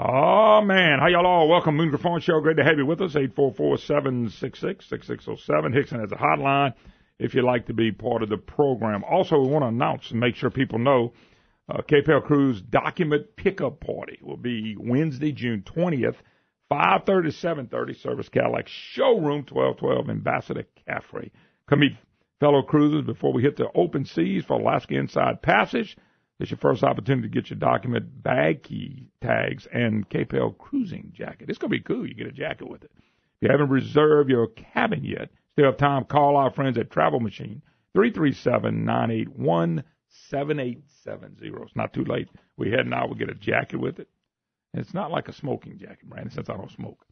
Oh, man. How y'all all? Welcome, Moon Griffon Show. Great to have you with us. 844-766-6607. Hickson has a hotline if you'd like to be part of the program. Also, we want to announce and make sure people know KPL Cruise Document Pickup Party will be Wednesday, June 20th, 5:30 to 7:30, Service Cadillac Showroom, 1212 Ambassador Caffrey. Come meet fellow cruisers before we hit the open seas for Alaska Inside Passage. It's your first opportunity to get your document, bag key tags, and KPL cruising jacket. It's going to be cool. You get a jacket with it. If you haven't reserved your cabin yet, still have time. Call our friends at Travel Machine, 337-981-7870. It's not too late. We're heading out. We'll get a jacket with it. And it's not like a smoking jacket, Brandon, since I don't smoke.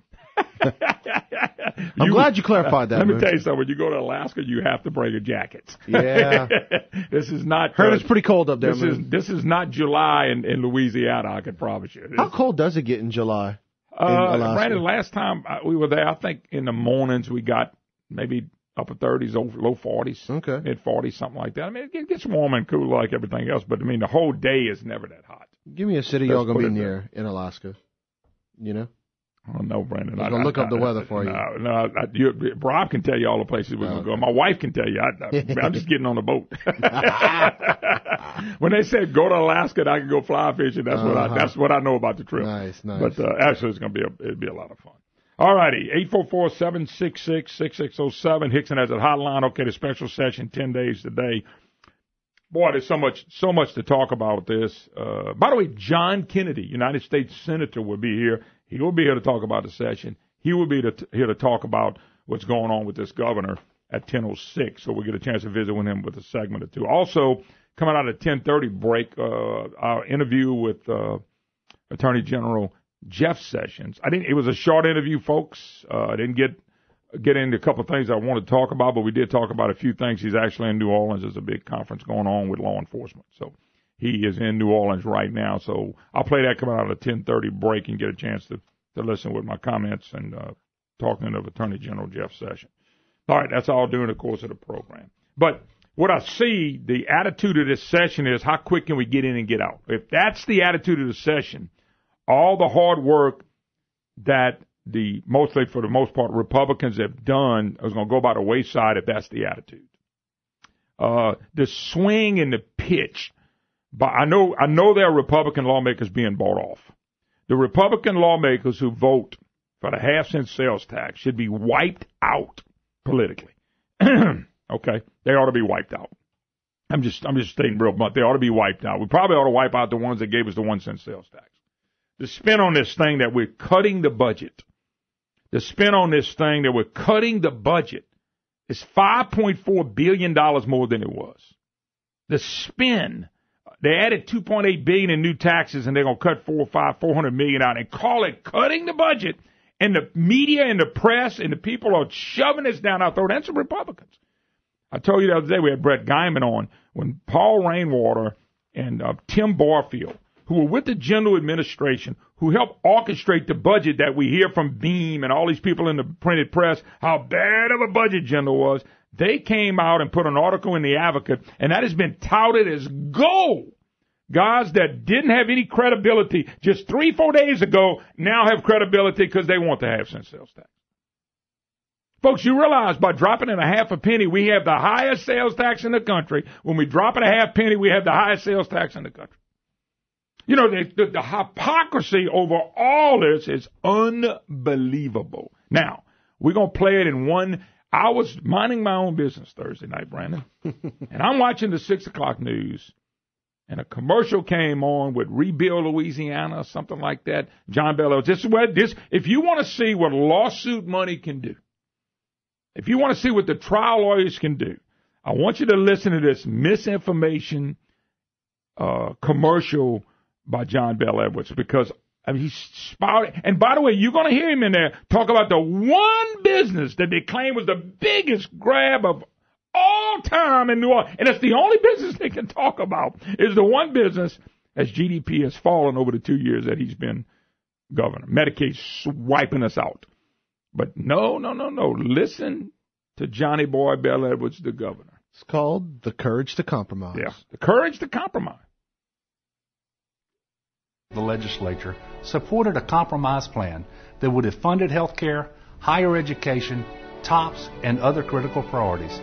I'm glad you clarified that. Let me tell you something. When you go to Alaska, you have to bring a jacket. Yeah. This is not. Heard it's pretty cold up there. This is not July in Louisiana, I can promise you. How cold does it get in July? Brandon, last time we were there, I think in the mornings we got maybe upper 30s, low 40s, okay, mid 40s, something like that. I mean, it gets warm and cool like everything else, but I mean, the whole day is never that hot. Give me a city y'all going to be near in Alaska, you know? Oh, no, Brandon. I'm going to look up the weather for you. No, Rob can tell you all the places we're going to go. My wife can tell you. I'm just getting on the boat. When they said go to Alaska and I can go fly fishing, that's what I know about the trip. Nice. But actually, it'll be a lot of fun. All righty, 844-766-6607. Hickson has a hotline. Okay, the special session, 10 days today. Boy, there's so much to talk about with this. By the way, John Kennedy, United States Senator, will be here. He will be here to talk about the session. He will be here to talk about what's going on with this governor at 10:06. So we'll get a chance to visit with him with a segment or two. Also, coming out of 10:30 break, our interview with Attorney General Jeff Sessions. It was a short interview, folks. I didn't get into a couple of things I wanted to talk about, but we did talk about a few things. He's actually in New Orleans. There's a big conference going on with law enforcement. So he is in New Orleans right now. So I'll play that coming out of the 10:30 break and get a chance to listen with my comments and talking to Attorney General Jeff Sessions. All right, that's all during the course of the program. But what I see, the attitude of this session is how quick can we get in and get out? If that's the attitude of the session, all the hard work that mostly for the most part Republicans have done is going to go by the wayside if that's the attitude. The swing and the pitch, but I know there are Republican lawmakers being bought off. The Republican lawmakers who vote for the half-cent sales tax should be wiped out politically. Okay, they ought to be wiped out. I'm just stating real blunt. They ought to be wiped out. We probably ought to wipe out the ones that gave us the 1-cent sales tax. The spin on this thing that we're cutting the budget. The spin on this thing that we're cutting the budget is $5.4 billion more than it was. The spin, they added $2.8 billion in new taxes, and they're going to cut $400 million out and call it cutting the budget. And the media and the press and the people are shoving this down our throat, and some Republicans. I told you the other day we had Brett Guyman on when Paul Rainwater and Tim Barfield, who were with the general administration, who helped orchestrate the budget that we hear from Beam and all these people in the printed press, how bad of a budget General was. They came out and put an article in the Advocate, and that has been touted as gold. Guys that didn't have any credibility just 3-4 days ago now have credibility because they want the half-cent sales tax. Folks, you realize by dropping it a half a penny, we have the highest sales tax in the country. When we drop it a half penny, we have the highest sales tax in the country. You know, the hypocrisy over all this is unbelievable. Now, we're going to play it in one. I was minding my own business Thursday night, Brandon, and I'm watching the 6 o'clock news, and a commercial came on with Rebuild Louisiana, something like that. John Bel, if you want to see what lawsuit money can do, if you want to see what the trial lawyers can do, I want you to listen to this misinformation commercial by John Bel Edwards, because he's spouting. And by the way, you're going to hear him in there talk about the one business that they claim was the biggest grab of all time in New Orleans. And it's the only business they can talk about is the one business as GDP has fallen over the 2 years that he's been governor. Medicaid's wiping us out. But no. Listen to Johnny Boy Bel Edwards, the governor. It's called The Courage to Compromise. Yeah, the courage to compromise. The legislature supported a compromise plan that would have funded health care, higher education, TOPS, and other critical priorities.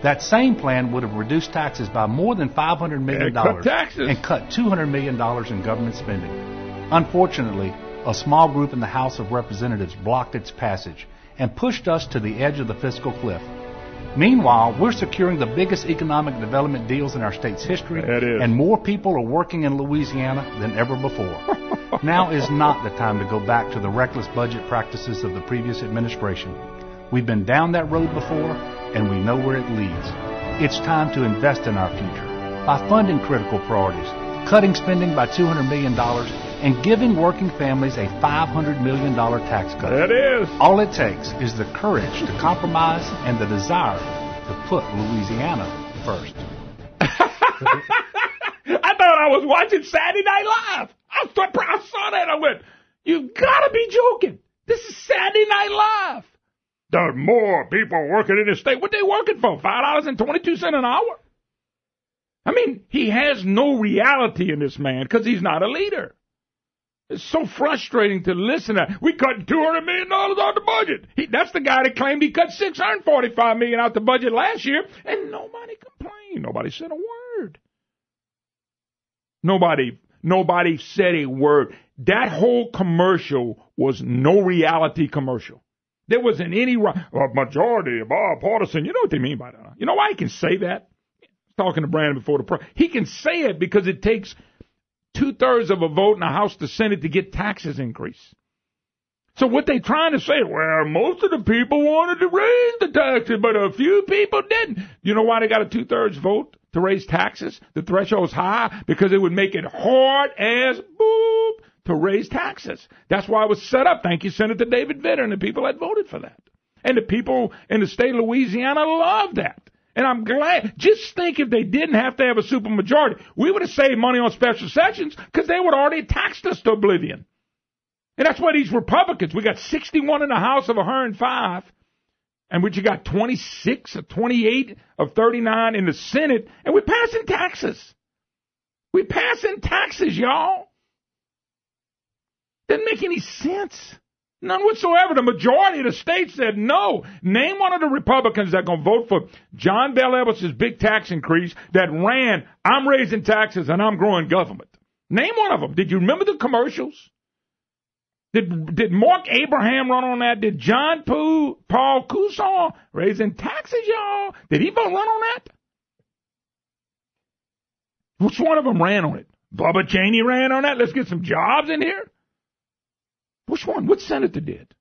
That same plan would have reduced taxes by more than $500 million and cut $200 million in government spending. Unfortunately, a small group in the House of Representatives blocked its passage and pushed us to the edge of the fiscal cliff. Meanwhile, we're securing the biggest economic development deals in our state's history, and more people are working in Louisiana than ever before. Now is not the time to go back to the reckless budget practices of the previous administration. We've been down that road before, and we know where it leads. It's time to invest in our future by funding critical priorities, cutting spending by $200 million, and giving working families a $500 million tax cut. That is. All it takes is the courage to compromise and the desire to put Louisiana first. I thought I was watching Saturday Night Live. I saw that. I went, you've got to be joking. This is Saturday Night Live. There are more people working in the state. What they working for? $5.22 an hour? I mean, he has no reality in this man because he's not a leader. It's so frustrating to listen to. We cut $200 million out the budget. That's the guy that claimed he cut $645 million out the budget last year, and nobody complained. Nobody said a word. Nobody said a word. That whole commercial was no reality commercial. There wasn't any majority, bipartisan. You know what they mean by that? Huh? You know why he can say that? I was talking to Brandon before the pro. He can say it because it takes 2/3 of a vote in the House to Senate to get taxes increased. So what they trying to say, well, most of the people wanted to raise the taxes, but a few people didn't. You know why they got a 2/3 vote to raise taxes? The threshold's high because it would make it hard as boop to raise taxes. That's why it was set up. Thank you, Senator David Vitter, and the people that voted for that. And the people in the state of Louisiana love that. And I'm glad. Just think if they didn't have to have a supermajority, we would have saved money on special sessions because they would already taxed us to oblivion. And that's why these Republicans, we got 61 in the House of 105, and you got 26 or 28 of 39 in the Senate, and we're passing taxes. We're passing taxes, y'all. Doesn't make any sense. None whatsoever. The majority of the state said no. Name one of the Republicans that's going to vote for John Bel Edwards' big tax increase that ran, I'm raising taxes and I'm growing government. Name one of them. Did you remember the commercials? Did Mark Abraham run on that? Did John Paul Couson raising taxes, y'all? Did he run on that? Which one of them ran on it? Bubba Cheney ran on that? Let's get some jobs in here. Which one? What senator did?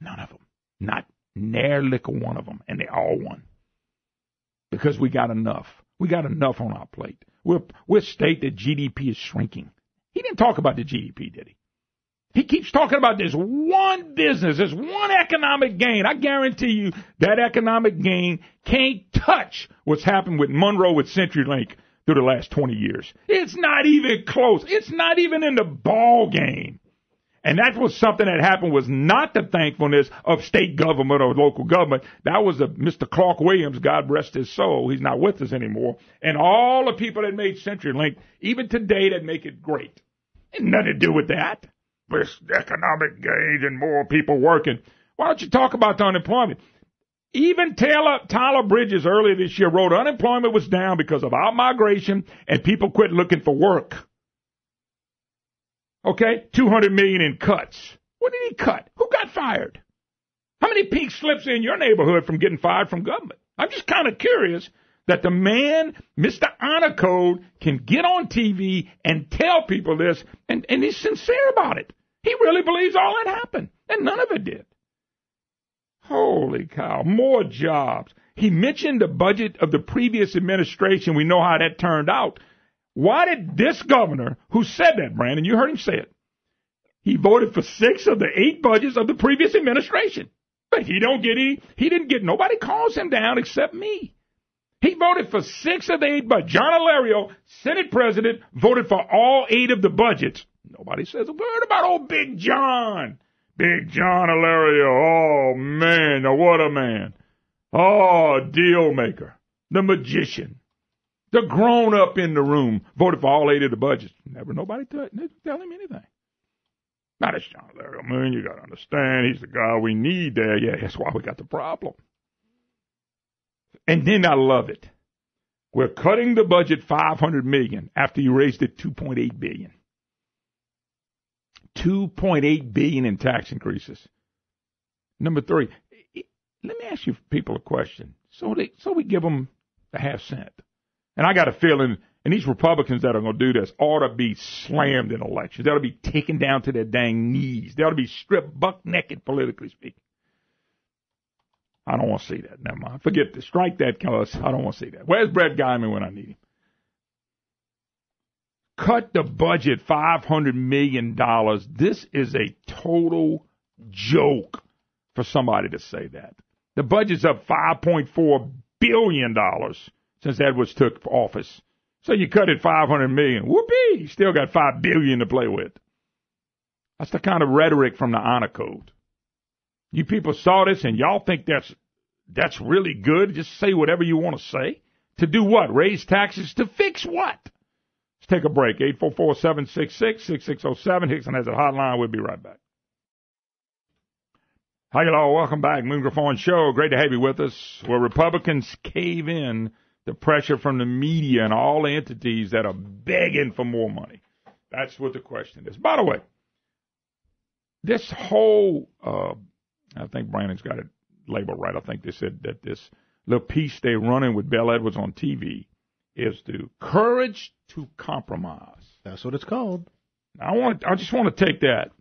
None of them. Not nearly one of them. And they all won. Because we got enough. We got enough on our plate. We're a state that GDP is shrinking. He didn't talk about the GDP, did he? He keeps talking about this one business, this one economic gain. I guarantee you that economic gain can't touch what's happened with Monroe with CenturyLink through the last 20 years. It's not even close. It's not even in the ball game. And that was something that happened was not the thankfulness of state government or local government. That was Mr. Clark Williams, God rest his soul. He's not with us anymore. And all the people that made CenturyLink, even today, that make it great. It had nothing to do with that. This economic gains and more people working. Why don't you talk about the unemployment? Even Tyler Bridges earlier this year wrote unemployment was down because of out-migration and people quit looking for work. Okay, $200 million in cuts. What did he cut? Who got fired? How many pink slips in your neighborhood from getting fired from government? I'm just kind of curious that the man, Mr. Honor Code, can get on TV and tell people this, and he's sincere about it. He really believes all that happened, and none of it did. Holy cow, more jobs. He mentioned the budget of the previous administration. We know how that turned out. Why did this governor, who said that, Brandon, you heard him say it, he voted for 6 of the 8 budgets of the previous administration. But he didn't get, nobody calls him down except me. He voted for 6 of the 8 budgets. John Alario, Senate president, voted for all 8 of the budgets. Nobody says a word about old Big John. Big John Alario. Oh, man, what a man. Oh, deal maker. The magician. The grown-up in the room voted for all 8 of the budgets. Never nobody tell him anything. Now, that's John Larry. I mean, you got to understand, he's the guy we need there. Yeah, that's why we got the problem. And then I love it. We're cutting the budget $500 million after you raised it $2.8 billion. $2.8 billion in tax increases. Number 3, let me ask you people a question. So we give them a half cent. And I got a feeling, and these Republicans that are going to do this ought to be slammed in elections. They ought to be taken down to their dang knees. They ought to be stripped buck naked, politically speaking. I don't want to see that. Never mind. Forget this. Strike that, cuz I don't want to see that. Where's Brett Guyman when I need him? Cut the budget $500 million. This is a total joke for somebody to say that. The budget's up $5.4 billion since Edwards took office. So you cut it $500 million. Whoopee! You still got $5 billion to play with. That's the kind of rhetoric from the honor code. You people saw this and y'all think that's really good? Just say whatever you want to say. To do what? Raise taxes? To fix what? Let's take a break. 844-766-6607. Hickson has a hotline. We'll be right back. Hi, y'all. Welcome back. Moon Griffon Show. Great to have you with us. Where Republicans cave in the pressure from the media and all the entities that are begging for more money. That's what the question is. By the way, this whole, I think Brandon's got it labeled right. I think they said that this little piece they're running with Bell Edwards on TV is the courage to compromise. That's what it's called. I just want to take that.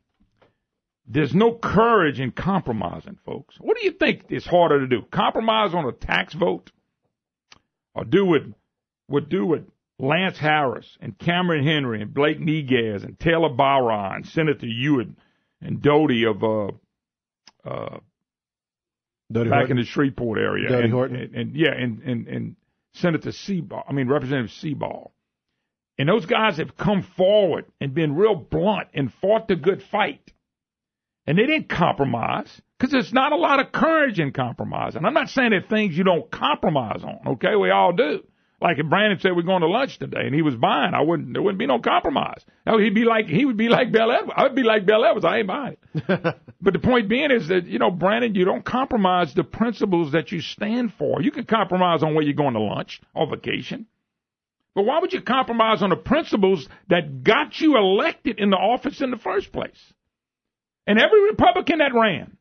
There's no courage in compromising, folks. What do you think is harder to do? Compromise on a tax vote? Or do what Lance Harris and Cameron Henry and Blake Negaz and Taylor Barra and Senator Hewitt and Doty of back in the Shreveport area. Doty Horton. And Senator Representative Seaball. And those guys have come forward and been real blunt and fought the good fight. And they didn't compromise because there's not a lot of courage in compromise. And I'm not saying there are things you don't compromise on, okay? We all do. Like if Brandon said we're going to lunch today and he was buying, there wouldn't be no compromise. No, he would be like Bell Edwards. I would be like Bell Edwards. I ain't buying it. But the point being is that, Brandon, you don't compromise the principles that you stand for. You can compromise on where you're going to lunch or vacation. But why would you compromise on the principles that got you elected in the office in the first place? And every Republican that ran,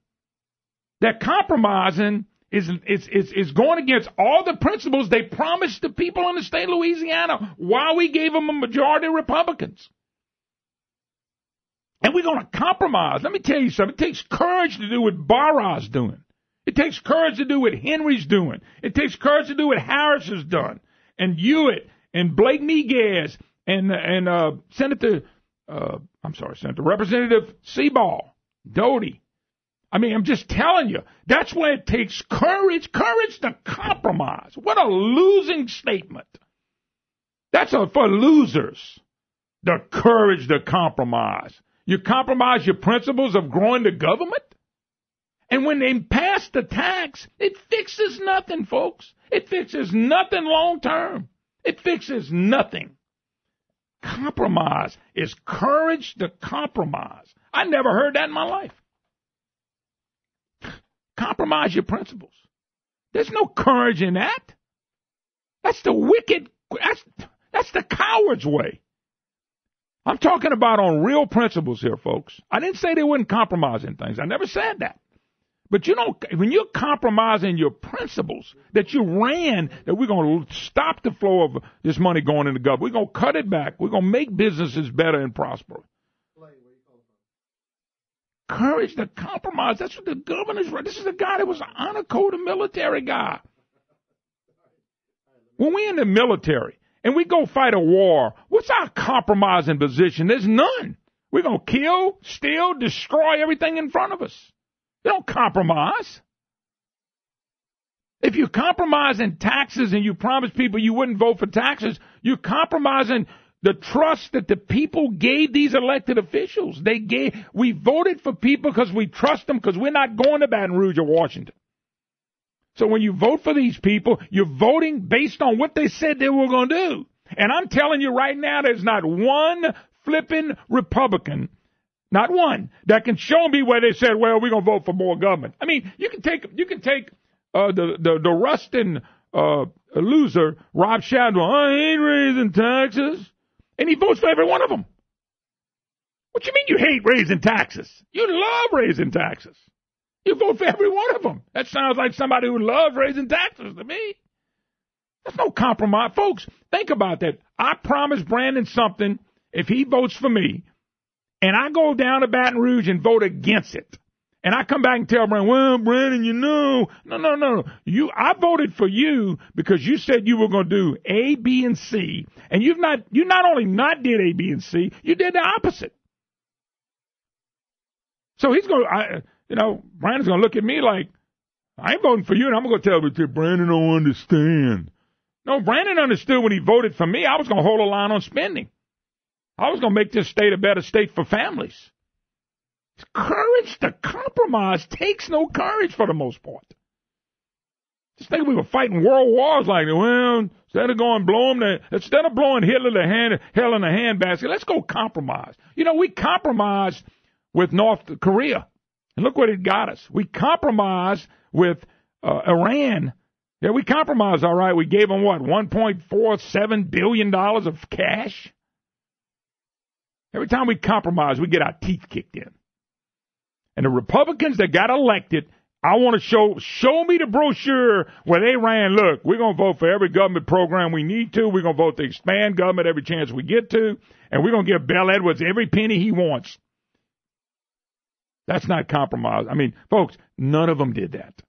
that compromising is going against all the principles they promised the people in the state of Louisiana while we gave them a majority of Republicans. And we're going to compromise. Let me tell you something. It takes courage to do what Barra's doing. It takes courage to do what Henry's doing. It takes courage to do what Harris has done. And Hewitt and Blake Negaz and Senator Representative Seaball, Doty. I'm just telling you, that's where it takes courage to compromise. What a losing statement. That's for losers, the courage to compromise. You compromise your principles of growing the government? And when they pass the tax, it fixes nothing, folks. It fixes nothing long term. It fixes nothing. Compromise is courage to compromise. I never heard that in my life. Compromise your principles. There's no courage in that. That's the wicked, that's the coward's way. I'm talking about on real principles here, folks. I didn't say they wouldn't compromise in things. I never said that. But when you're compromising your principles that you ran, that we're going to stop the flow of this money going into government, we're going to cut it back, we're going to make businesses better and prosper. Courage to compromise. That's what the governor's right. This is a guy that was an honor code military guy. When we're in the military and we go fight a war, what's our compromising position? There's none. We're going to kill, steal, destroy everything in front of us. You don't compromise. If you compromise in taxes and you promise people you wouldn't vote for taxes, you're compromising the trust that the people gave these elected officials. We voted for people because we trust them because we're not going to Baton Rouge or Washington. So when you vote for these people, you're voting based on what they said they were going to do. And I'm telling you right now, there's not one flipping Republican, not one, that can show me where they said, well, we're going to vote for more government. I mean, you can take the rusting loser, Rob Shadwell. I ain't raising taxes. And he votes for every one of them. What you mean you hate raising taxes? You love raising taxes. You vote for every one of them. That sounds like somebody who loves raising taxes to me. That's no compromise. Folks, think about that. I promised Brandon something if he votes for me, and I go down to Baton Rouge and vote against it. And I come back and tell Brandon, well, Brandon, no. I voted for you because you said you were going to do A, B, and C. And you not only not did A, B, and C, you did the opposite. So he's going to, Brandon's going to look at me like, I ain't voting for you, and I'm going to tell him, Brandon don't understand. No, Brandon understood when he voted for me, I was going to hold a line on spending. I was going to make this state a better state for families. Courage to compromise takes no courage for the most part. Just think we were fighting world wars like, well, instead of blowing Hitler the hell in the handbasket, let's go compromise. We compromised with North Korea. And look what it got us. We compromised with Iran. Yeah, we compromised, all right. We gave them, $1.47 billion of cash? Every time we compromise, we get our teeth kicked in. And the Republicans that got elected, I want to show me the brochure where they ran, look, we're going to vote for every government program we need to. We're going to vote to expand government every chance we get to. And we're going to give Bell Edwards every penny he wants. That's not compromise. I mean, folks, none of them did that.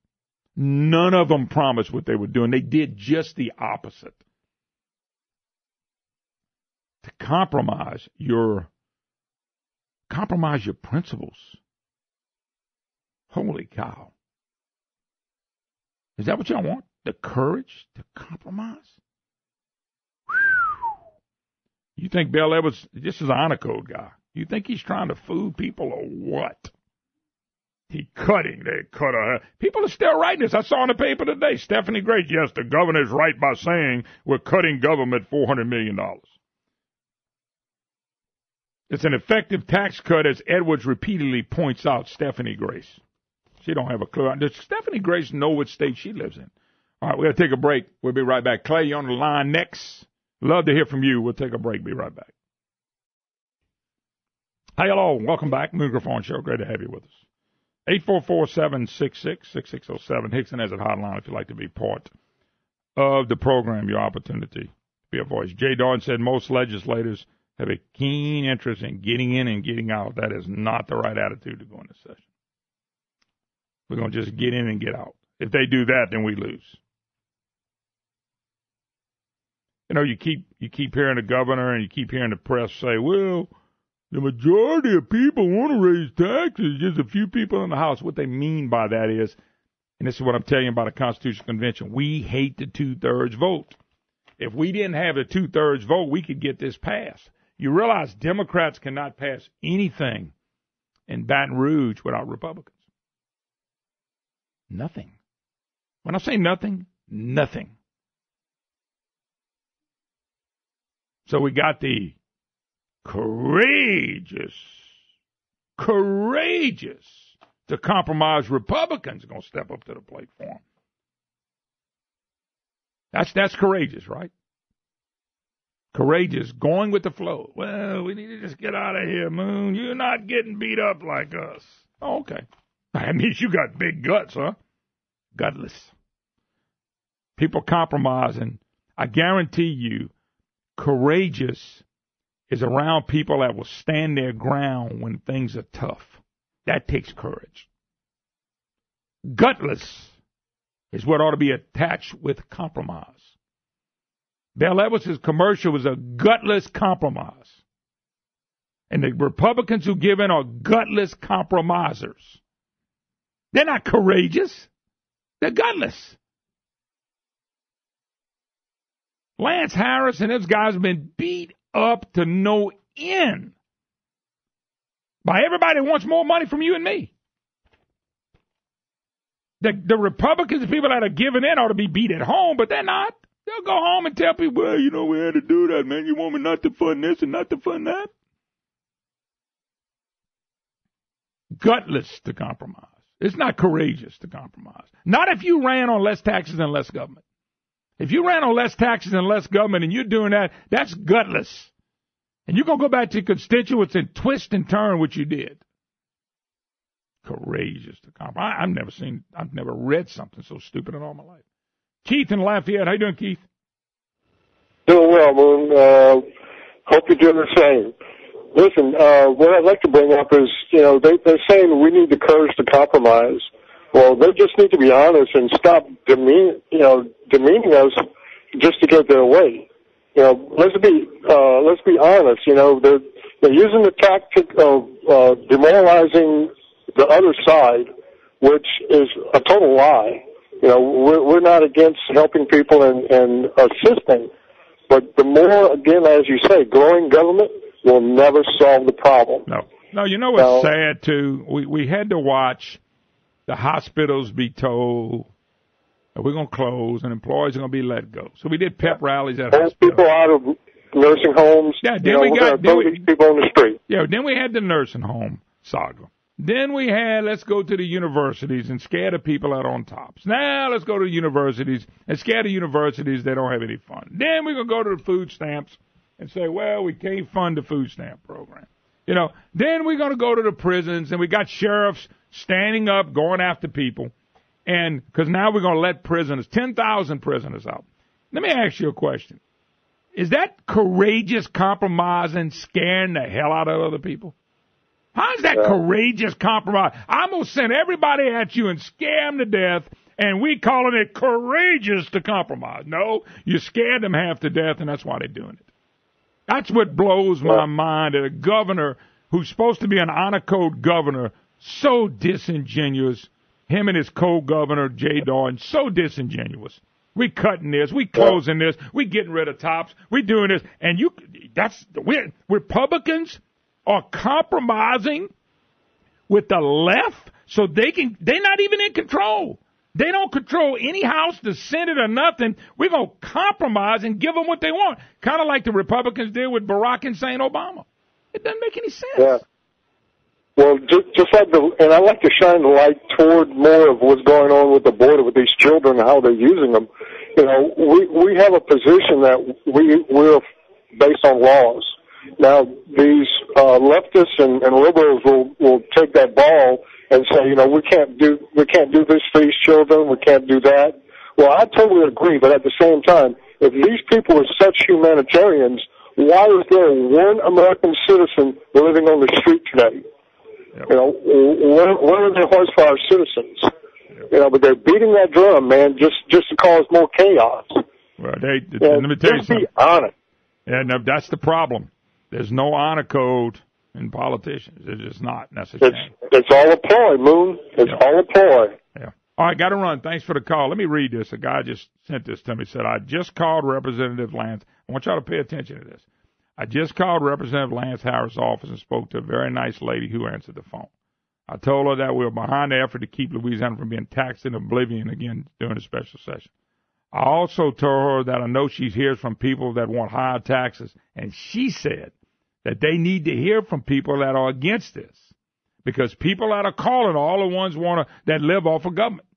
None of them promised what they were doing. They did just the opposite. To compromise your principles. Holy cow. Is that what y'all want? The courage to compromise? Whew. You think Bell Edwards, this is an honor code guy. You think he's trying to fool people or what? They cut her. People are still writing this. I saw in the paper today, Stephanie Grace, yes, the governor's right by saying we're cutting government $400 million. It's an effective tax cut, as Edwards repeatedly points out, Stephanie Grace. She don't have a clue. Does Stephanie Grace know what state she lives in? All right, we're going to take a break. We'll be right back. Clay, you're on the line next. Love to hear from you. We'll take a break. Be right back. Hi, hello. Welcome back. Moon Griffon Show. Great to have you with us. 844-766-6607. Hickson has a hotline if you'd like to be part of the program, your opportunity to be a voice. Jay Dawn said most legislators have a keen interest in getting in and getting out. That is not the right attitude to go into session. We're going to just get in and get out. If they do that, then we lose. You keep hearing the governor and you keep hearing the press say, well, the majority of people want to raise taxes, just a few people in the House. What they mean by that is, and this is what I'm telling you about a Constitutional Convention, we hate the two-thirds vote. If we didn't have a two-thirds vote, we could get this passed. You realize Democrats cannot pass anything in Baton Rouge without Republicans. Nothing. When I say nothing, nothing. So we got the courageous to compromise Republicans are going to step up to the plate for them. That's courageous, right? Courageous, going with the flow. Well, we need to just get out of here, Moon. You're not getting beat up like us. Oh, okay. That means you got big guts, huh? Gutless. People compromising. I guarantee you, courageous is around people that will stand their ground when things are tough. That takes courage. Gutless is what ought to be attached with compromise. Bell Edwards' commercial was a gutless compromise. And the Republicans who give in are gutless compromisers. They're not courageous. They're gutless. Lance Harris and those guys have been beat up to no end by everybody who wants more money from you and me. The Republicans, the people that are giving in, ought to be beat at home, but they're not. They'll go home and tell people, well, you know, we had to do that, man. You want me not to fund this and not to fund that? Gutless to compromise. It's not courageous to compromise. Not if you ran on less taxes and less government. If you ran on less taxes and less government and you're doing that, that's gutless. And you're going to go back to your constituents and twist and turn what you did. Courageous to compromise. I've never read something so stupid in all my life. Keith in Lafayette. How you doing, Keith? Doing well, Moon. Hope you're doing the same. Listen, what I'd like to bring up is, you know, they're saying we need the courage to compromise. Well, they just need to be honest and stop demeaning us just to get their way. You know, let's be honest. You know, they're using the tactic of demoralizing the other side, which is a total lie. You know, we're not against helping people and assisting, but the more, again, as you say, growing government will never solve the problem. No. You know what's sad too? We had to watch the hospitals be told that we're going to close and employees are going to be let go. So we did pep rallies at hospitals. People out of nursing homes. Yeah, then we got people on the street. Yeah, then we had the nursing home saga. Then we had, let's go to the universities and scare the people out on tops. Now let's go to the universities and scare the universities they don't have any fun. Then we're going to go to the food stamps and say, well, we can't fund the food stamp program. You know, then we're going to go to the prisons, and we got sheriffs standing up, going after people. And because now we're going to let 10,000 prisoners out. Let me ask you a question. Is that courageous compromising, scaring the hell out of other people? How is that courageous compromise? I'm going to send everybody at you and scare them to death, and we calling it courageous to compromise. No, you scared them half to death, and that's why they're doing it. That's what blows my mind, that a governor who's supposed to be an honor code governor, so disingenuous, him and his co-governor, Jay Dalton, so disingenuous. We cutting this, we closing this, we getting rid of tops, we doing this, and Republicans are compromising with the left so they're not even in control. They don't control any House, the Senate, or nothing. We're going to compromise and give them what they want. Kind of like the Republicans did with Barack and St. Obama. It doesn't make any sense. Yeah. Well, just like and I like to shine the light toward more of what's going on with the border with these children and how they're using them. You know, we have a position that we're based on laws. Now, these leftists and liberals will take that ball and say, you know, we can't do this for these children, we can't do that. Well, I totally agree, but at the same time, if these people are such humanitarians, why is there one American citizen living on the street today? Yep. You know, what are their horsepower citizens? Yep. You know, but they're beating that drum, man, just to cause more chaos. Well, let me tell you something. Be honest. Yeah, no, that's the problem. There's no honor code in politicians. It's just not. That's a shame. It's all a ploy, Moon. It's all a ploy. Yeah. All right, got to run. Thanks for the call. Let me read this. A guy just sent this to me. Said, I just called Representative Lance. I want y'all to pay attention to this. I just called Representative Lance Harris' office and spoke to a very nice lady who answered the phone. I told her that we were behind the effort to keep Louisiana from being taxed in oblivion again during the special session. I also told her that I know she hears from people that want higher taxes, and she said that they need to hear from people that are against this, because people that are calling are all the ones that live off of government.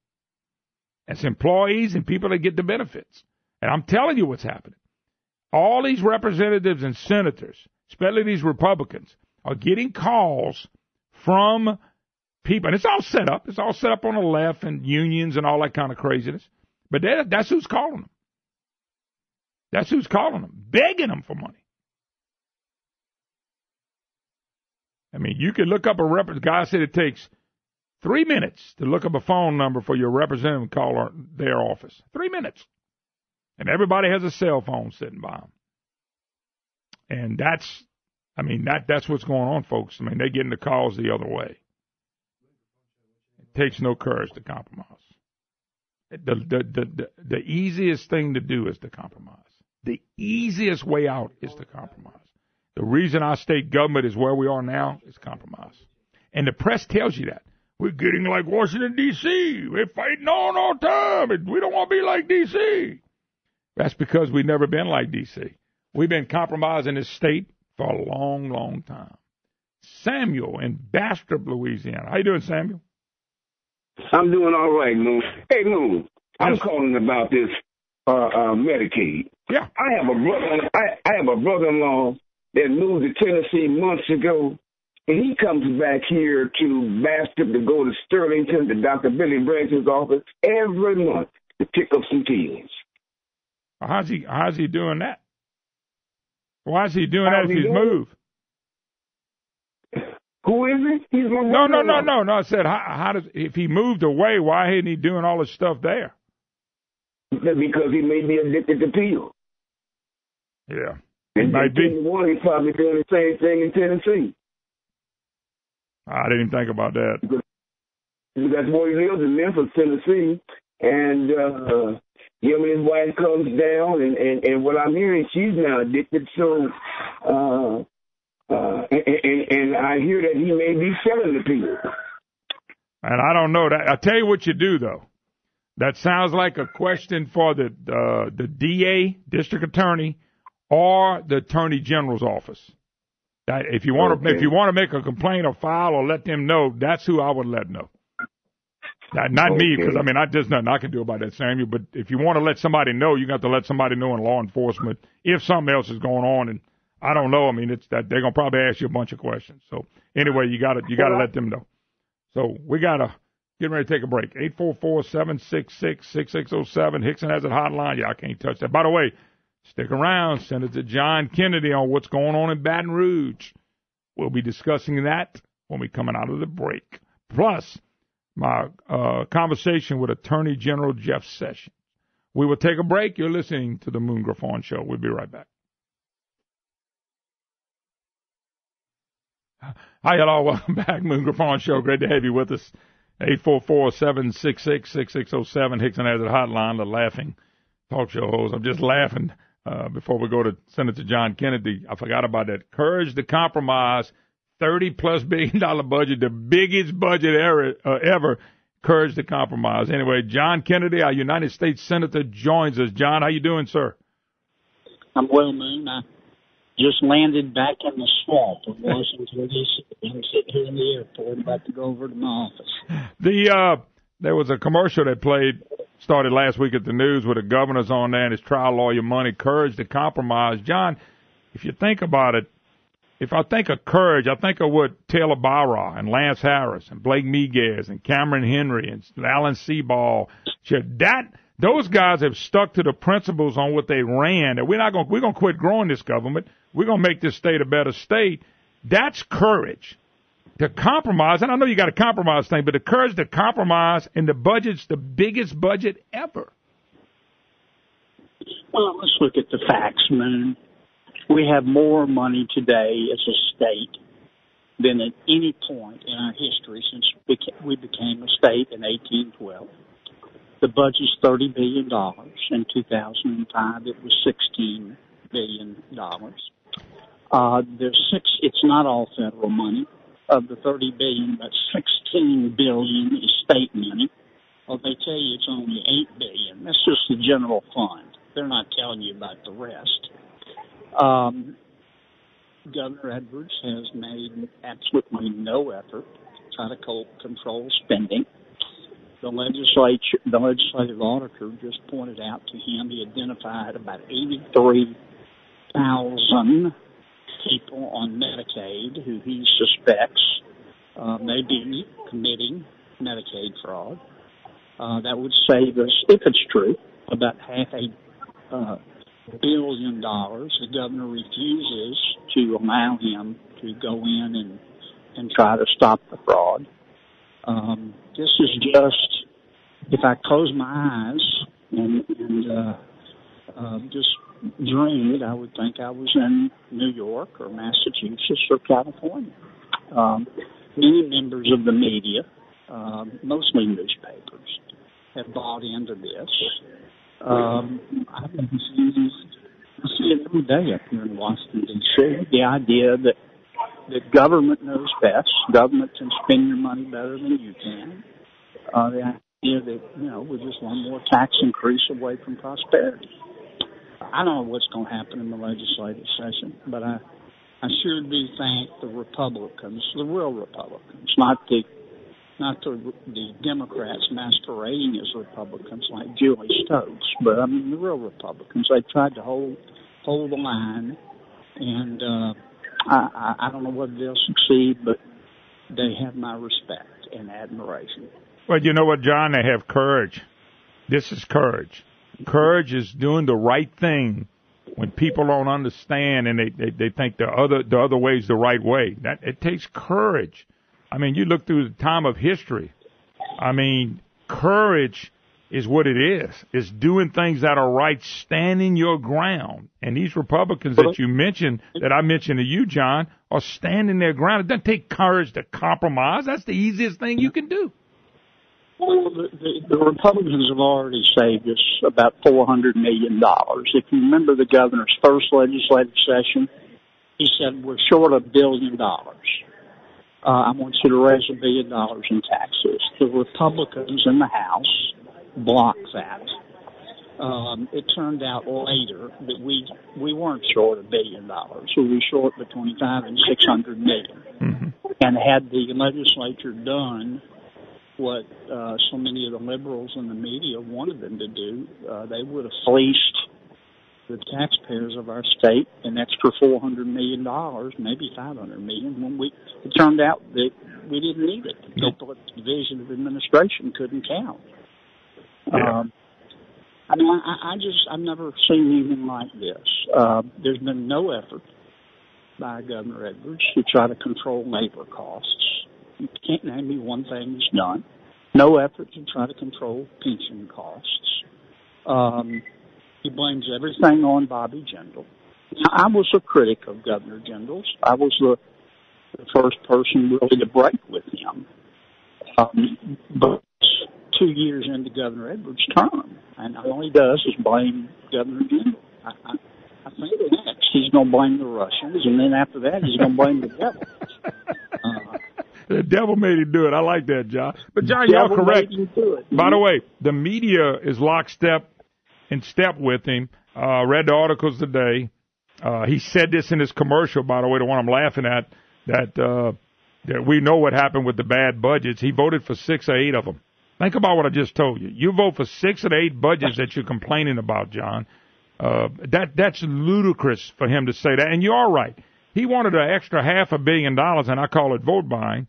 It's employees and people that get the benefits. And I'm telling you what's happening. All these representatives and senators, especially these Republicans, are getting calls from people. And it's all set up. It's all set up on the left and unions and all that kind of craziness. But that's who's calling them. That's who's calling them, begging them for money. I mean, you could look up the guy said it takes 3 minutes to look up a phone number for your representative and call their office. 3 minutes. And everybody has a cell phone sitting by them. And that's what's going on, folks. I mean, they're getting the calls the other way. It takes no courage to compromise. The easiest thing to do is to compromise. The easiest way out is to compromise. The reason our state government is where we are now is compromise. And the press tells you that. We're getting like Washington, D.C. We're fighting on all time, and we don't want to be like D.C. That's because we've never been like D.C. We've been compromising this state for a long, long time. Samuel in Bastrop, Louisiana. How you doing, Samuel? I'm doing all right, Moon. Hey, Moon, I'm calling about this Medicaid. Yeah. I have a brother-in-law that moved to Tennessee months ago, and he comes back here to Bastrop to go to Sterlington, to Dr. Billy Branch's office every month to pick up some pills. How's he doing that? Why is he doing that if he's moved? Who is he? He's my No. I said, how does if he moved away? Why isn't he doing all this stuff there? Because he may be addicted to pills. Yeah, and might be. He's probably doing the same thing in Tennessee. I didn't even think about that. Because that's where he lives, in Memphis, Tennessee, and him and his wife comes down, and what I'm hearing, she's now addicted. So, and I hear that he may be selling the pills. And I don't know that. I'll tell you what you do though. That sounds like a question for the DA, district attorney, or the attorney general's office. That if you want to make a complaint or file or let them know, that's who I would let know. Not me, because there's nothing I can do about that, Samuel. But if you want to let somebody know, you got to let somebody know in law enforcement if something else is going on. And I don't know. It's that they're gonna probably ask you a bunch of questions. So anyway, you gotta let them know. So we gotta get ready to take a break. 844-766-6607. Hickson has a hotline. Yeah, I can't touch that. By the way, stick around. Senator John Kennedy on what's going on in Baton Rouge. We'll be discussing that when we coming out of the break. Plus, my conversation with Attorney General Jeff Sessions. We will take a break. You're listening to the Moon Griffon Show. We'll be right back. Hi, hello. Welcome back. Moon Griffon Show. Great to have you with us. 844-766-6607. Hickson has a hotline, the laughing talk show host. I'm just laughing before we go to Senator John Kennedy. I forgot about that. Courage to Compromise, $30+ billion budget, the biggest budget ever. Courage to Compromise. Anyway, John Kennedy, our United States Senator, joins us. John, how you doing, sir? I'm well, Moon. I just landed back in the swamp of Washington, D.C. I'm sitting here in the airport about to go over to my office. There was a commercial that started last week at the news with the governor's on there and his trial lawyer money, Courage to Compromise. John, if you think about it, if I think of courage, I think of what Taylor Barra and Lance Harris and Blake Miguez and Cameron Henry and Alan Sebald, those guys have stuck to the principles on what they ran. And we're going to quit growing this government. We're going to make this state a better state. That's courage to compromise. And I know you got a compromise thing, but the courage to compromise, and the budget's the biggest budget ever. Well, let's look at the facts, Moon. We have more money today as a state than at any point in our history since we became a state in 1812. The budget's $30 billion. In 2005, it was $16 billion. It's not all federal money. Of the $30 billion, but $16 billion is state money. Well, they tell you it's only $8 billion. That's just the general fund. They're not telling you about the rest. Governor Edwards has made absolutely no effort to try to control spending. The legislative auditor just pointed out to him he identified about 83,000 people on Medicaid who he suspects may be committing Medicaid fraud. That would save us, if it's true, about $500 million. The governor refuses to allow him to go in and try to stop the fraud. This is just, if I close my eyes and just dreamed, I would think I was in New York or Massachusetts or California. Many members of the media, mostly newspapers, have bought into this. I see it every day up here in Washington, D.C. The idea that that government knows best. Government can spend your money better than you can. The idea that, we just want more tax increase away from prosperity. I don't know what's going to happen in the legislative session, but I sure do thank the Republicans, the real Republicans, not the Democrats masquerading as Republicans like Julie Stokes, but I mean the real Republicans. They tried to hold the line, and I don't know whether they'll succeed, but they have my respect and admiration. Well, you know what, John? They have courage. This is courage. Courage is doing the right thing when people don't understand and they think the other way is the right way. That it takes courage. I mean, you look through the time of history. I mean, courage is what it is. It's doing things that are right, standing your ground. And these Republicans that you mentioned, that I mentioned to you, John, are standing their ground. It doesn't take courage to compromise. That's the easiest thing you can do. Well, the Republicans have already saved us about $400 million. If you remember the governor's first legislative session, he said, we're short $1 billion. I want you to raise $1 billion in taxes. The Republicans in the House blocked that. It turned out later that we weren't short $1 billion. We were short between $500 and $600 million. Mm-hmm. And had the legislature done what so many of the liberals in the media wanted them to do, they would have fleeced the taxpayers of our state an extra $400 million, maybe $500 million. When it turned out that we didn't need it. The people at the Division of Administration couldn't count. Yeah. I've never seen anything like this. There's been no effort by Governor Edwards to try to control labor costs. You can't name me one thing he's done. No effort to try to control pension costs. He blames everything on Bobby Jindal. I was a critic of Governor Jindal's. I was the first person really to break with him. But 2 years into Governor Edwards' term, and all he does is blame Governor Jindal. I think next he's going to blame the Russians, and then after that he's going to blame the devil. The devil made him do it. I like that, John. But, John, you're correct. By the way, the media is lockstep in step with him. Read the articles today. He said this in his commercial, by the way, the one I'm laughing at, that we know what happened with the bad budgets. He voted for 6 or 8 of them. Think about what I just told you. You vote for 6 of the 8 budgets that you're complaining about, John. That's ludicrous for him to say that. And you are right. He wanted an extra $500 million, and I call it vote buying,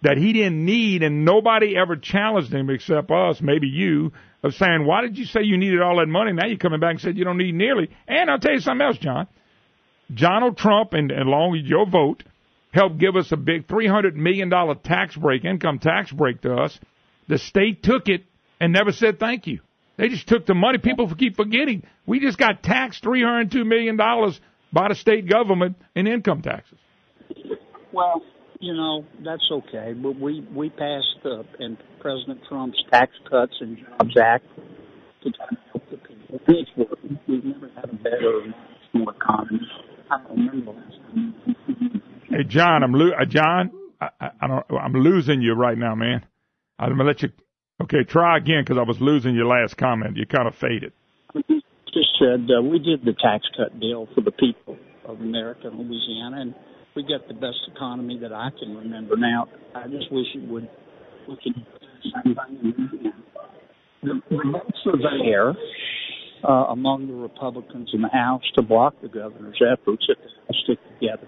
that he didn't need, and nobody ever challenged him except us, maybe you, of saying, why did you say you needed all that money? Now you're coming back and said you don't need nearly. And I'll tell you something else, John. Donald Trump, and along with your vote, helped give us a big $300 million tax break, income tax break to us. The state took it and never said thank you. They just took the money. People keep forgetting. We just got taxed $302 million by the state government in income taxes. Well, that's okay. But we passed in President Trump's Tax Cuts and Jobs Act to try to help the people. We've never had a better national economy. I don't remember last time. Hey, John, I'm losing you right now, man. I'm gonna let you. Okay, try again because I was losing your last comment. You kind of faded. Just said we did the tax cut deal for the people of America and Louisiana, and we got the best economy that I can remember. Now, I just wish we could do the same thing. The votes are there among the Republicans in the House to block the governor's efforts if they stick together.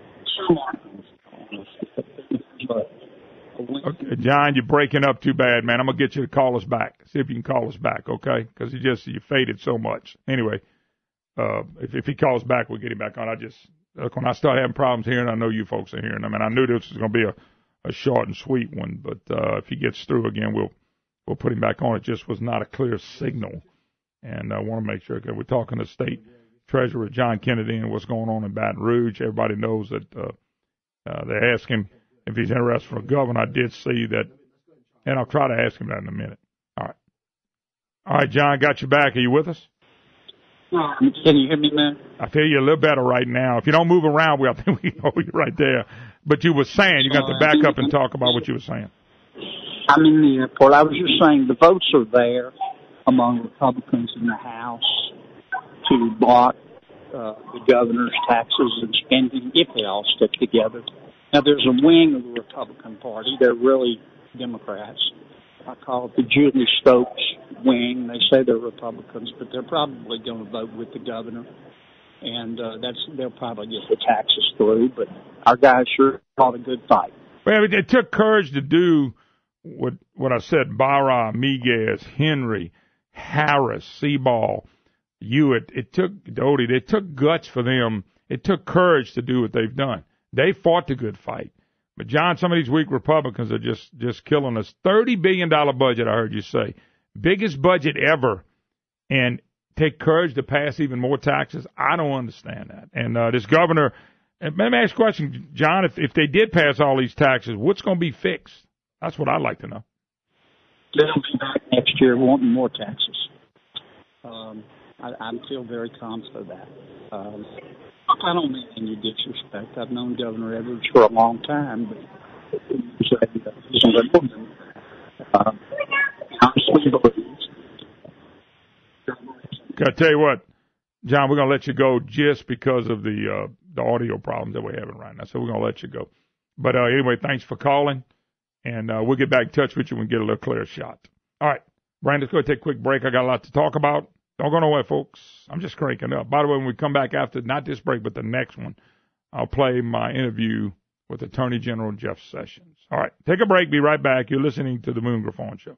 Okay, John, you're breaking up too bad, man. I'm going to get you to call us back. See if you can call us back, okay? Because you faded so much. Anyway, if he calls back, we'll get him back on. When I start having problems hearing, I know you folks are hearing them. And I knew this was going to be a short and sweet one. But if he gets through again, we'll put him back on. It just was not a clear signal. And I want to make sure, because we're talking to State Treasurer John Kennedy and what's going on in Baton Rouge. Everybody knows that they asked him if he's interested for governor. I did see that, and I'll try to ask him that in a minute. All right, John, got you back. Are you with us? Can you hear me, man? I feel you a little better right now. If you don't move around, I think we can hold you right there. But you were saying, you got to back up and talk about what you were saying. I'm in the airport. I was just saying the votes are there among Republicans in the House to block the governor's taxes and spending if they all stick together. Now, there's a wing of the Republican Party. They're really Democrats. I call it the Julie Stokes wing. They say they're Republicans, but they're probably going to vote with the governor. And they'll probably get the taxes through. But our guys sure fought a good fight. Well, it took courage to do what I said, Barra, Miguez, Henry, Harris, Seaball, Hewitt. It took Doty. It took guts for them. It took courage to do what they've done. They fought the good fight. But, John, some of these weak Republicans are just killing us. $30 billion budget, I heard you say. Biggest budget ever. And take courage to pass even more taxes. I don't understand that. And this governor, let me ask you a question, John. If they did pass all these taxes, what's going to be fixed? That's what I'd like to know. They'll be back next year wanting more taxes. I feel very confident of that. I don't mean any disrespect. I've known Governor Edwards for a long time, but he's a liberal. Honestly believes. I tell you what, John, we're going to let you go just because of the audio problems that we're having right now. So we're going to let you go. But anyway, thanks for calling, and we'll get back in touch with you when we get a little clearer shot. All right, Brian, let's go take a quick break. I got a lot to talk about. Don't go nowhere, folks. I'm just cranking up. By the way, when we come back after, not this break, but the next one, I'll play my interview with Attorney General Jeff Sessions. All right, take a break. Be right back. You're listening to the Moon Griffon Show.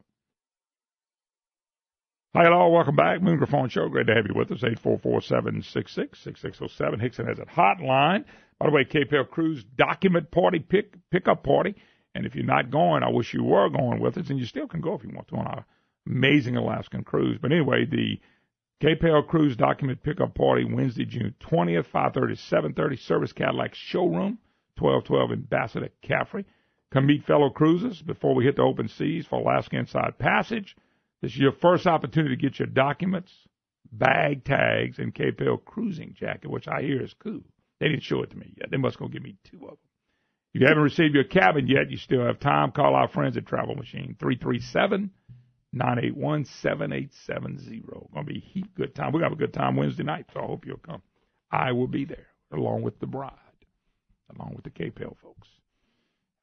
Hi, hello. Welcome back. Moon Griffon Show. Great to have you with us. 844-766-6607. Hickson has a hotline. By the way, KPL Cruise document party, pickup party. And if you're not going, I wish you were going with us. And you still can go if you want to on our amazing Alaskan cruise. But anyway, the KPL Cruise document pickup party Wednesday, June 20th, 5:30 to 7:30, Service Cadillac Showroom, 1212 Ambassador Caffrey. Come meet fellow cruisers before we hit the open seas for Alaska Inside Passage. This is your first opportunity to get your documents, bag tags, and KPL cruising jacket, which I hear is cool. They didn't show it to me yet. They must go give me 2 of them. If you haven't received your cabin yet, you still have time. Call our friends at Travel Machine, 337-981-7870. Going to be a heap good time. We're going to have a good time Wednesday night, so I hope you'll come. I will be there, along with the bride, along with the KPL folks.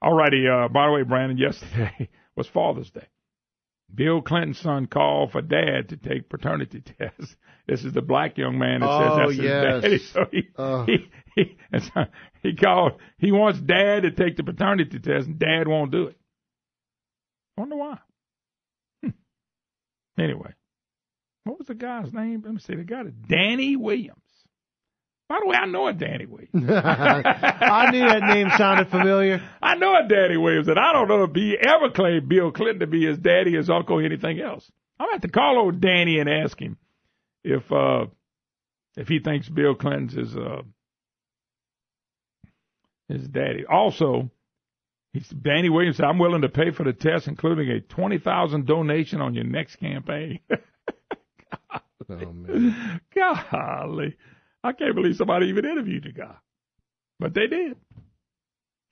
All righty. By the way, Brandon, yesterday was Father's Day. Bill Clinton's son called for Dad to take paternity tests. This is the black young man that says that's his daddy. So he called. He wants Dad to take the paternity test, and Dad won't do it. I wonder why. Anyway, what was the guy's name? Let me see. The guy is Danny Williams. By the way, I know a Danny Williams. I knew that name sounded familiar. I know a Danny Williams, and I don't know if he ever claimed Bill Clinton to be his daddy, his uncle, or anything else. I'm going to have to call old Danny and ask him if he thinks Bill Clinton's his daddy. Also, Danny Williams said, I'm willing to pay for the test, including a $20,000 donation on your next campaign. Oh, man. Golly. I can't believe somebody even interviewed the guy. But they did.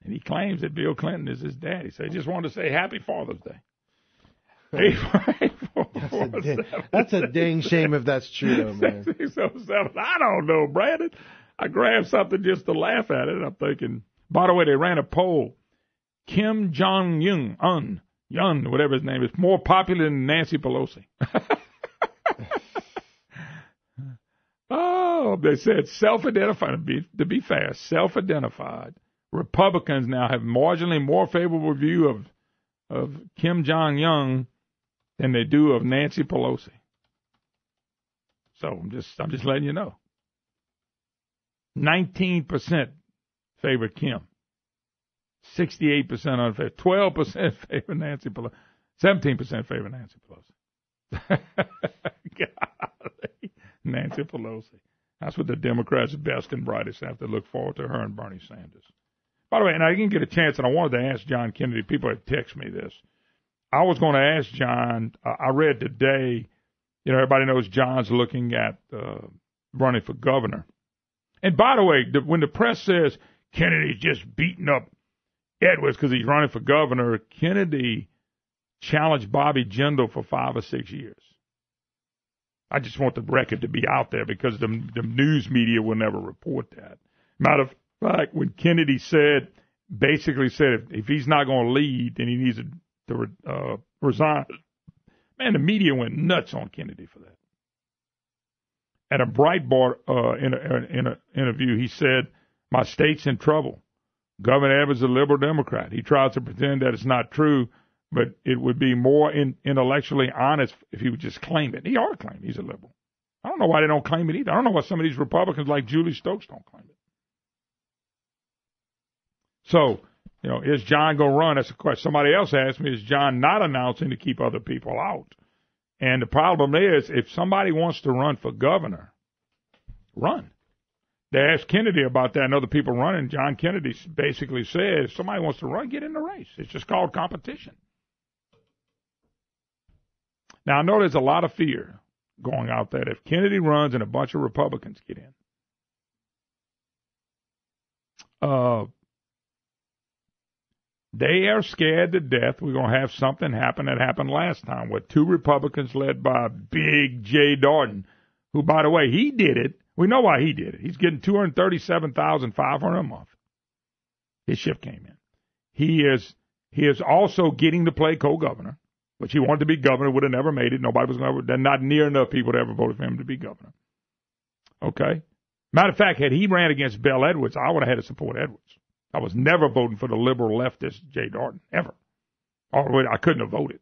And he claims that Bill Clinton is his daddy. So he just wanted to say Happy Father's Day. That's a dang shame if that's true, though, man. 607. I don't know, Brandon. I grabbed something just to laugh at it. I'm thinking, by the way, they ran a poll. Kim Jong-un, whatever his name is, more popular than Nancy Pelosi. Oh, they said self-identified, to be fair, self-identified Republicans now have marginally more favorable view of Kim Jong-un than they do of Nancy Pelosi. So I'm just letting you know. 19% favor Kim. 68% unfavor. 12% favor Nancy Pelosi. 17% favor Nancy Pelosi. Golly. Nancy Pelosi. That's what the Democrats' best and brightest have to look forward to, her and Bernie Sanders. By the way, and I didn't get a chance, and I wanted to ask John Kennedy. People had texted me this. I was going to ask John, I read today, everybody knows John's looking at running for governor. And by the way, when the press says Kennedy's just beating up Edwards because he's running for governor, Kennedy challenged Bobby Jindal for 5 or 6 years. I just want the record to be out there because the news media will never report that. Matter of fact, when Kennedy basically said if he's not going to lead, then he needs to resign. Man, the media went nuts on Kennedy for that. At a Breitbart in an interview, he said, "My state's in trouble. Governor Evans is a liberal Democrat. He tries to pretend that it's not true, but it would be more intellectually honest if he would just claim it. He ought to claim he's a liberal. I don't know why they don't claim it either. I don't know why some of these Republicans like Julie Stokes don't claim it." So, is John going to run? That's a question. Somebody else asked me, is John not announcing to keep other people out? And the problem is, if somebody wants to run for governor, run. They asked Kennedy about that and other people running. John Kennedy basically said, if somebody wants to run, get in the race. It's just called competition. Now, I know there's a lot of fear going out there. If Kennedy runs and a bunch of Republicans get in, they are scared to death we're going to have something happen that happened last time with 2 Republicans led by Big Jay Dardenne, who, by the way, he did it. We know why he did it. He's getting $237,500 a month. His shift came in. He is also getting to play co-governor, which he wanted to be governor, would have never made it. Nobody was going to, not near enough people to ever voted for him to be governor. Okay? Matter of fact, had he ran against Bell Edwards, I would have had to support Edwards. I was never voting for the liberal leftist Jay Dardenne, ever. I couldn't have voted.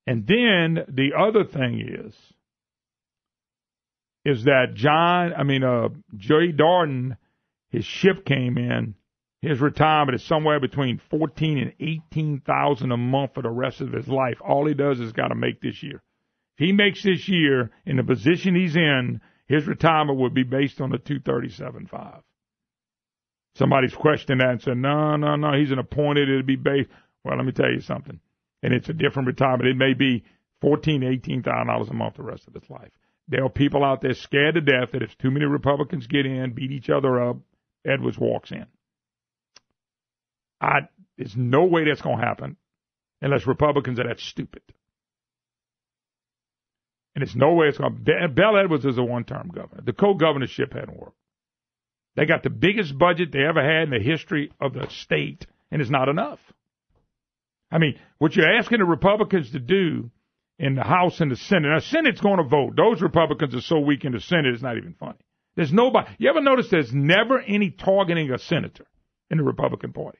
And then the other thing is that Jay Dardenne, his shift came in, his retirement is somewhere between $14,000 and $18,000 a month for the rest of his life. All he does is got to make this year. If he makes this year in the position he's in, his retirement would be based on the $237,500. Somebody's questioned that and said, no, he's an appointed, it'll be based. Well, let me tell you something. And it's a different retirement. It may be $14,000 to $18,000 a month the rest of his life. There are people out there scared to death that if too many Republicans get in, beat each other up, Edwards walks in. There's no way that's going to happen unless Republicans are that stupid. And there's no way it's going to. Bell Edwards is a one-term governor. The co-governorship hadn't worked. They got the biggest budget they ever had in the history of the state, and it's not enough. I mean, what you're asking the Republicans to do in the House and the Senate. Now, Senate's going to vote. Those Republicans are so weak in the Senate, it's not even funny. There's nobody. You ever notice there's never any targeting a senator in the Republican Party?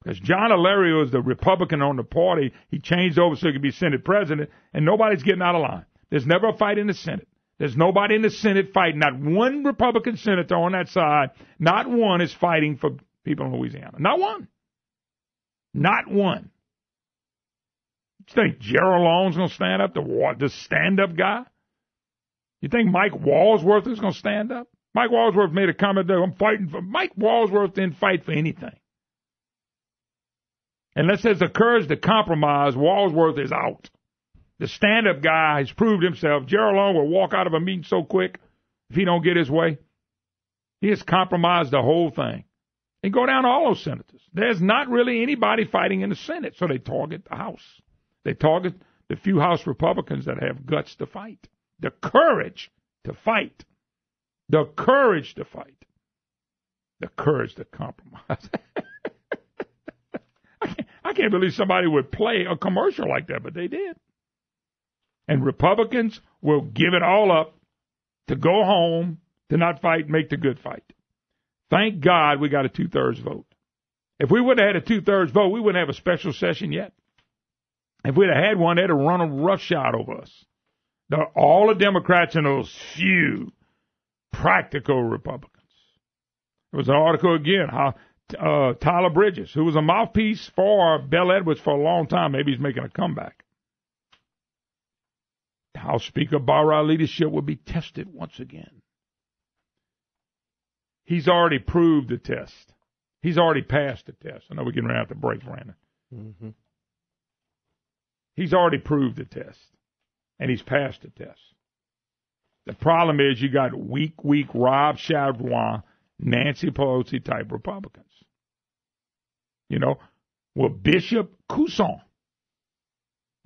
Because John Alario is the Republican on the party. He changed over so he could be Senate president, and nobody's getting out of line. There's never a fight in the Senate. There's nobody in the Senate fighting. Not one Republican senator on that side, not one is fighting for people in Louisiana. Not one. Not one. You think Gerald Long's going to stand up, the stand-up guy? You think Mike Wadsworth is going to stand up? Mike Wadsworth made a comment there, I'm fighting for... Mike Wadsworth didn't fight for anything. Unless there's the courage to compromise, Wadsworth is out. The stand-up guy has proved himself. Gerald Long will walk out of a meeting so quick if he don't get his way. He has compromised the whole thing. And go down to all those senators. There's not really anybody fighting in the Senate, so they target the House. They target the few House Republicans that have guts to fight. The courage to fight. The courage to fight. The courage to compromise. I can't believe somebody would play a commercial like that, but they did. And Republicans will give it all up to go home, to not fight, make the good fight. Thank God we got a 2/3 vote. If we would have had a 2/3 vote, we wouldn't have a special session yet. If we'd have had one, they'd have run a roughshod over us. All the Democrats and those few practical Republicans. There was an article again, how Tyler Bridges, who was a mouthpiece for Bell Edwards for a long time, maybe he's making a comeback. House Speaker Barra's leadership will be tested once again. He's already proved the test. He's already passed the test. I know we're getting ready to break, Brandon. Mm-hmm. He's already proved the test, and he's passed the test. The problem is you got weak Rob Chadbois, Nancy Pelosi type Republicans. Will Bishop Couson,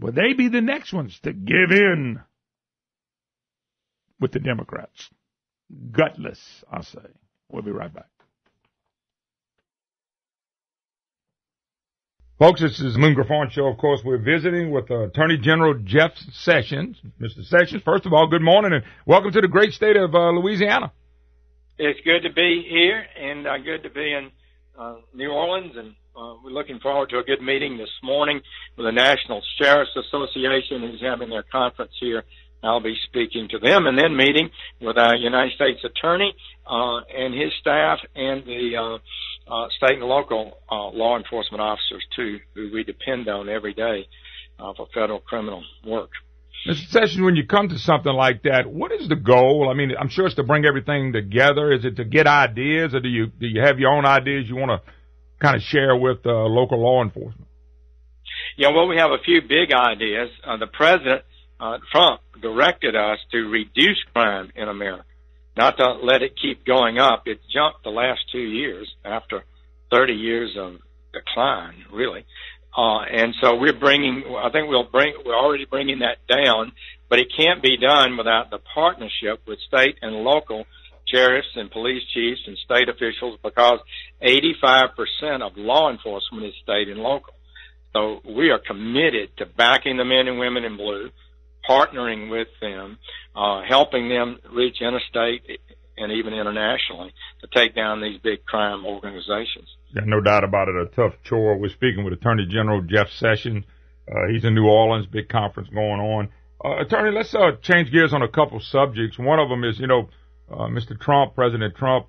will they be the next ones to give in with the Democrats? Gutless, I say. We'll be right back. Folks, this is the Moon Griffon Show. Of course, we're visiting with Attorney General Jeff Sessions. Mr. Sessions, first of all, good morning and welcome to the great state of Louisiana. It's good to be here and good to be in New Orleans, and we're looking forward to a good meeting this morning with the National Sheriff's Association, who's having their conference here. I'll be speaking to them and then meeting with our United States Attorney and his staff and the state and local law enforcement officers, too, who we depend on every day for federal criminal work. Mr. Sessions, when you come to something like that, what is the goal? I mean, I'm sure it's to bring everything together. Is it to get ideas, or do you have your own ideas you want to kind of share with local law enforcement? Yeah, well, we have a few big ideas. The President, Trump, directed us to reduce crime in America, not to let it keep going up. It jumped the last 2 years after 30 years of decline, really. And so we're already bringing that down, but it can't be done without the partnership with state and local sheriffs and police chiefs and state officials, because 85% of law enforcement is state and local. So we are committed to backing the men and women in blue, partnering with them, helping them reach interstate and even internationally to take down these big crime organizations. Yeah, no doubt about it, a tough chore. We're speaking with Attorney General Jeff Sessions. He's in New Orleans, big conference going on. Attorney, let's change gears on a couple subjects. One of them is, Mr. Trump, President Trump,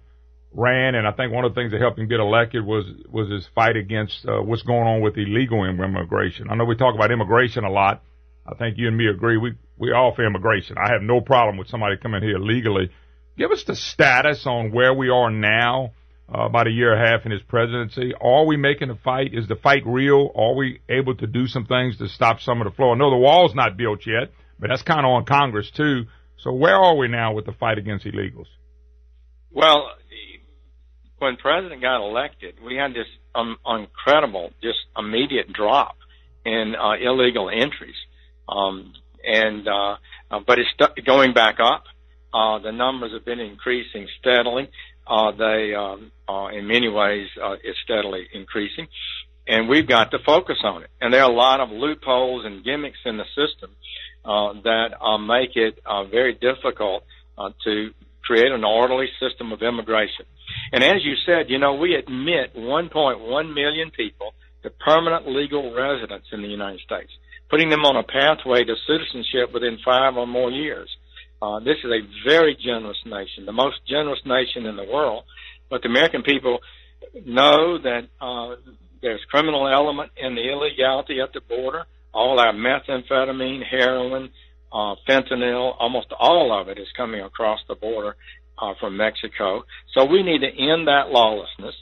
ran, and I think one of the things that helped him get elected was his fight against what's going on with illegal immigration. I know we talk about immigration a lot. I think you and me agree. We all for immigration. I have no problem with somebody coming here legally. Give us the status on where we are now, about a year and a half in his presidency. Are we making a fight? Is the fight real? Are we able to do some things to stop some of the flow? I know the wall's not built yet, but that's kind of on Congress too. So where are we now with the fight against illegals? Well, when the president got elected, we had this incredible, just immediate drop in illegal entries. But it's going back up. The numbers have been increasing steadily. In many ways, it's steadily increasing, and we've got to focus on it. And there are a lot of loopholes and gimmicks in the system that make it very difficult to create an orderly system of immigration. And as you said, we admit 1.1 million people to permanent legal residence in the United States, putting them on a pathway to citizenship within 5 or more years. This is a very generous nation, the most generous nation in the world. But the American people know that there's criminal element in the illegality at the border. All our methamphetamine, heroin, fentanyl, almost all of it is coming across the border from Mexico. So we need to end that lawlessness,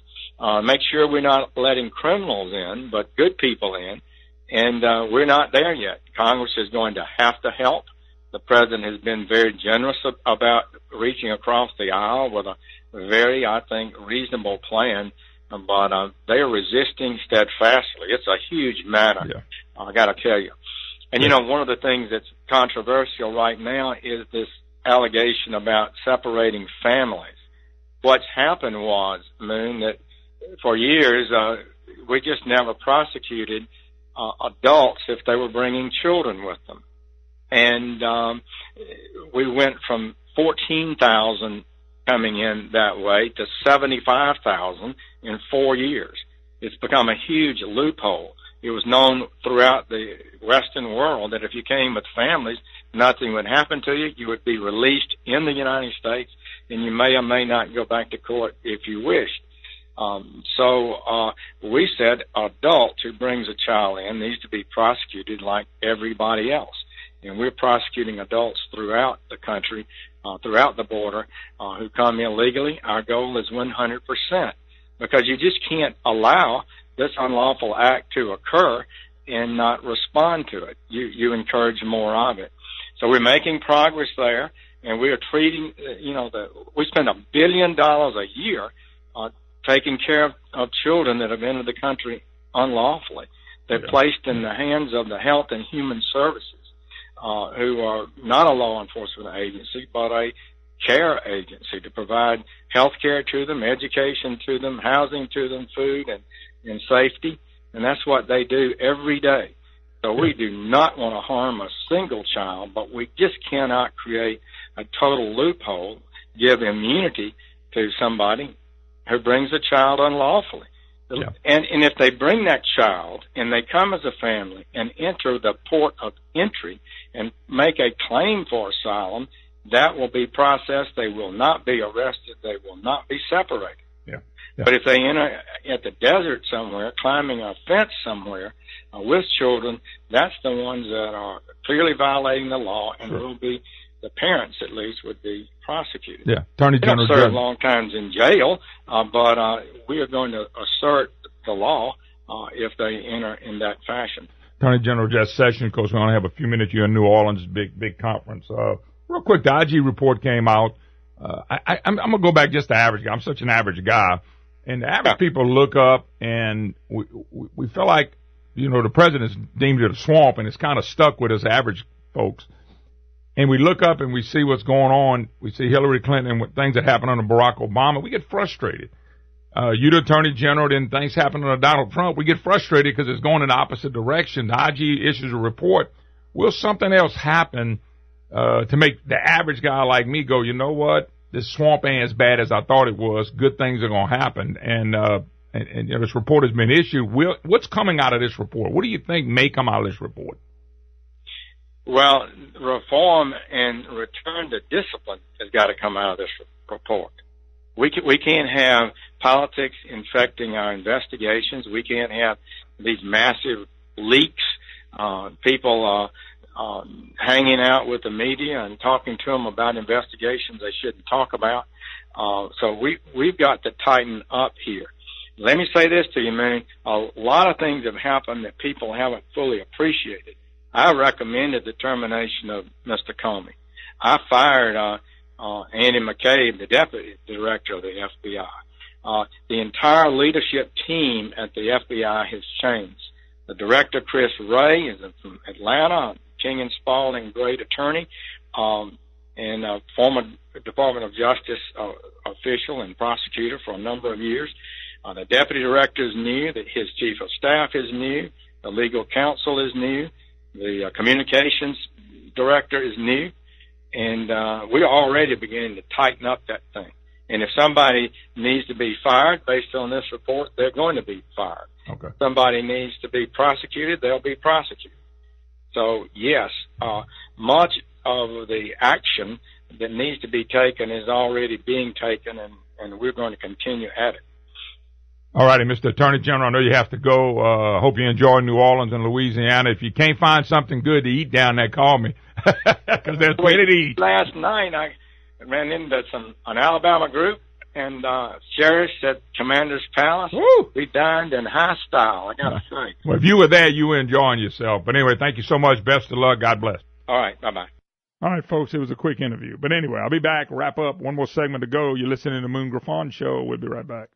make sure we're not letting criminals in, but good people in. And we're not there yet. Congress is going to have to help. The president has been very generous about reaching across the aisle with a very, I think, reasonable plan, but they are resisting steadfastly. It's a huge matter, yeah. I got to tell you. And, one of the things that's controversial right now is this allegation about separating families. What's happened was, Moon, that for years we just never prosecuted adults if they were bringing children with them. And we went from 14,000 coming in that way to 75,000 in 4 years. It's become a huge loophole. It was known throughout the Western world that if you came with families, nothing would happen to you. You would be released in the United States, and you may or may not go back to court if you wished. So we said adult who brings a child in needs to be prosecuted like everybody else. And we're prosecuting adults throughout the country, throughout the border, who come illegally. Our goal is 100%, because you just can't allow this unlawful act to occur and not respond to it. You encourage more of it. So we're making progress there. and we are treating, we spend $1 billion a year taking care of children that have entered the country unlawfully. They're placed in the hands of the Health and Human Services, who are not a law enforcement agency, but a care agency to provide health care to them, education to them, housing to them, food and safety. And that's what they do every day. So we do not want to harm a single child, but we just cannot create a total loophole, give immunity to somebody who brings a child unlawfully. Yeah. And if they bring that child and they come as a family and enter the port of entry and make a claim for asylum, that will be processed. They will not be arrested. They will not be separated. Yeah. But if they enter at the desert somewhere, climbing a fence somewhere with children, that's the ones that are clearly violating the law, and will be, the parents at least, would be prosecuted. Yeah, Attorney General. They don't serve long times in jail, but we are going to assert the law if they enter in that fashion. Attorney General Jeff Sessions, of course, we only have a few minutes. You're in New Orleans, big conference. Real quick, the IG report came out. I'm going to go back just to average guy. I'm such an average guy. And the average people look up, and we feel like, the president's deemed it a swamp, and it's kind of stuck with us average folks. And we look up and we see what's going on. We see Hillary Clinton and things that happen under Barack Obama. We get frustrated. You, the Attorney General, then things happen under Donald Trump. We get frustrated because it's going in the opposite direction. The IG issues a report. Will something else happen to make the average guy like me go, you know what? This swamp ain't as bad as I thought it was. Good things are going to happen. And this report has been issued. What's coming out of this report? What do you think may come out of this report? Well, reform and return to discipline has got to come out of this report. We can't have politics infecting our investigations. We can't have these massive leaks, people hanging out with the media and talking to them about investigations they shouldn't talk about. So we've got to tighten up here. Let me say this to you, man. A lot of things have happened that people haven't fully appreciated. I recommended the termination of Mr. Comey. I fired Andy McCabe, the deputy director of the FBI. The entire leadership team at the FBI has changed. The director, Chris Wray, is from Atlanta, King and Spalding great attorney, and a former Department of Justice official and prosecutor for a number of years. The deputy director is new. His chief of staff is new. The legal counsel is new. The communications director is new. And we're already beginning to tighten up that thing. And if somebody needs to be fired based on this report, they're going to be fired. Okay. Somebody needs to be prosecuted, they'll be prosecuted. So, yes, much of the action that needs to be taken is already being taken, and we're going to continue at it. All righty, Mr. Attorney General, I know you have to go. Hope you enjoy New Orleans and Louisiana. If you can't find something good to eat down there, call me, because there's plenty to eat. Last night, I ran into an Alabama group, and Sheriff at Commander's Palace. Woo! We dined in high style, I gotta say. Well, if you were there, you were enjoying yourself. But anyway, thank you so much. Best of luck. God bless. All right, bye-bye. All right, folks, it was a quick interview. But anyway, I'll be back. Wrap up. One more segment to go. You're listening to the Moon Griffon Show. We'll be right back.